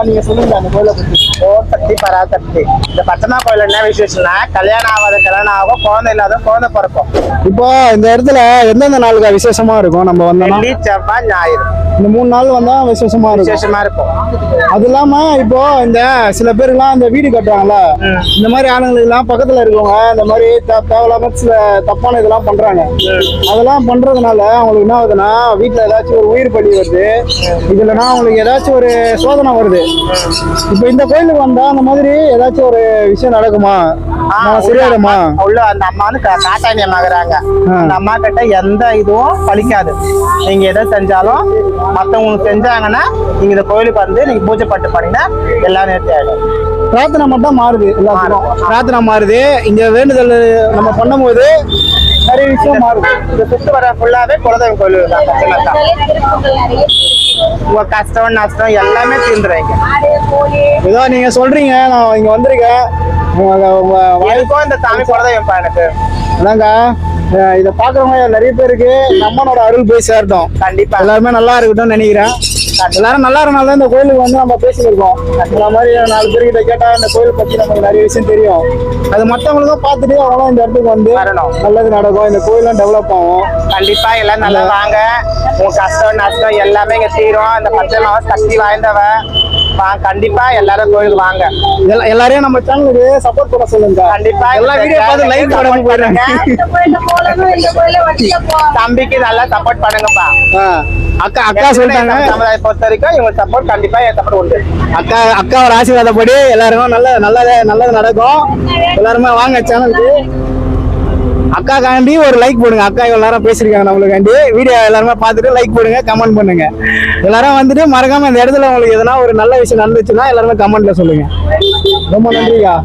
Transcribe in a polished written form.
நீங்க சொல்லுங்க அந்த கோயிலை பத்தி. ஓம் சக்தி பராசக்தி. இந்த பச்சைமா கோயில் என்ன விசேஷம்னா, கல்யாணம் ஆகும், குழந்தை இல்லாத குழந்தை பிறக்கும். இப்போ இந்த இடத்துல எந்தெந்த நாளுக்கு விசேஷமா இருக்கும்? நம்ம வந்தோம்னா வெள்ளி, செவ்வாய், ஞாயிறு இந்த 3 நாள் வந்தா விசேஷமா இருக்கும். அது இல்லாம இப்போ இந்த சில பேருக்குலாம் இந்த வீடு கட்டுறாங்கல்ல, இந்த மாதிரி ஆளுங்களுக்கு எல்லாம் பக்கத்துல இருக்கவங்க இந்த மாதிரி தேவையில்லாம சில தப்பான இதெல்லாம் பண்றாங்க. அதெல்லாம் பண்றதுனால அவங்களுக்கு என்ன ஆகுதுன்னா, வீட்டுல ஏதாச்சும் ஒரு உயிர் பலி வருது, இதுலன்னா அவங்களுக்கு ஏதாச்சும் ஒரு சோதனை வருது. இப்போ இந்த கோயிலுக்கு வந்தா அந்த மாதிரி ஏதாச்சும் ஒரு விஷயம் நடக்குமா? சரியாயிடுமா? உள்ள அந்த அம்மா வந்து காட்டாணி அம்மாக்குறாங்க. அந்த அம்மா கிட்ட எந்த இதுவும் பலிக்காது. நீங்க எதை செஞ்சாலும் மத்தவங்களுக்கு செஞ்சாங்கன்னா நீங்க இந்த கோயிலுக்கு வந்து நீங்க பூஜை பட்டு பண்ணீங்கன்னா எல்லாம் நேர்த்தி ஆயிடும். பிரார்த்தனை மட்டும் மாறுது, எல்லாத்துக்கும் பிரார்த்தனை மாறுது. இங்க வேண்டுதல் நம்ம பண்ணும்போது நிறைய விஷயம் மாறுது. இந்த சுத்து வர ஃபுல்லாவே குலதெய்வம் கோயில் தான். உங்க கஷ்டம் நஷ்டம் எல்லாமே தீர்ந்துருவீங்க. ஏதோ நீங்க சொல்றீங்க, நான் இங்க வந்திருக்கேன். எனக்கும் இந்த சாமி குலதெய்வம் எனக்கு அதாங்க. இதை பாக்குறவங்க நிறைய பேருக்கு நம்மனோட அருள் போய் சேர்த்தோம். கண்டிப்பா எல்லாருமே நல்லா இருக்கட்டும்னு நினைக்கிறேன். எல்லாரும் நல்லா இருக்கனால இந்த கோயிலுக்கு வந்து நம்ம பேசியிருக்கோம். இந்த மாதிரி 4 பேர்கிட்ட கேட்டா இந்த கோயில் பத்தி நமக்கு நிறைய விஷயம் தெரியும். அது மற்றவங்களுக்கும் பார்த்துட்டு அவங்களும் இந்த இடத்துக்கு வந்து நல்லது நடக்கும், இந்த கோயிலும் டெவலப் ஆகும். கண்டிப்பா எல்லாம் நல்லா வாங்க. உங்க கஷ்டம் நஷ்டம் எல்லாமே இங்க தீரும். இந்த பச்சை சக்தி வாய்ந்தவ கண்டிப்பா எல்லாரும் கோயிலுக்கு வாங்க. எல்லாரையும் நம்ம சேனலுக்கு சப்போர்ட் பண்ண சொல்லுங்க. கண்டிப்பா எல்லா வீடியோ பார்த்து லைக் போடாம போயிடுங்க. தம்பிக்கு நல்லா சப்போர்ட் பண்ணுங்கப்பா. அக்கா சொல்லிட்டாங்க, சமுதாயத்தை பொறுத்த வரைக்கும் இவங்க சப்போர்ட் கண்டிப்பா என் சப்போர்ட் உண்டு. அக்காவோட ஆசீர்வாதப்படி எல்லாருக்கும் நல்லது நடக்கும். எல்லாருமே வாங்க சேனலுக்கு. அக்காக்காண்டி ஒரு லைக் போடுங்க. அக்கா இவ்வளவு நேரம் பேசிருக்காங்க நம்மளுக்காண்டி. வீடியோ எல்லாருமே பார்த்துட்டு லைக் போடுங்க, கமெண்ட் பண்ணுங்க. எல்லாரும் வந்துட்டு மறக்காம இந்த இடத்துல உங்களுக்கு எதனா ஒரு நல்ல விஷயம் நடந்துச்சுன்னா எல்லாருமே கமெண்ட்ல சொல்லுங்க. ரொம்ப நன்றியா.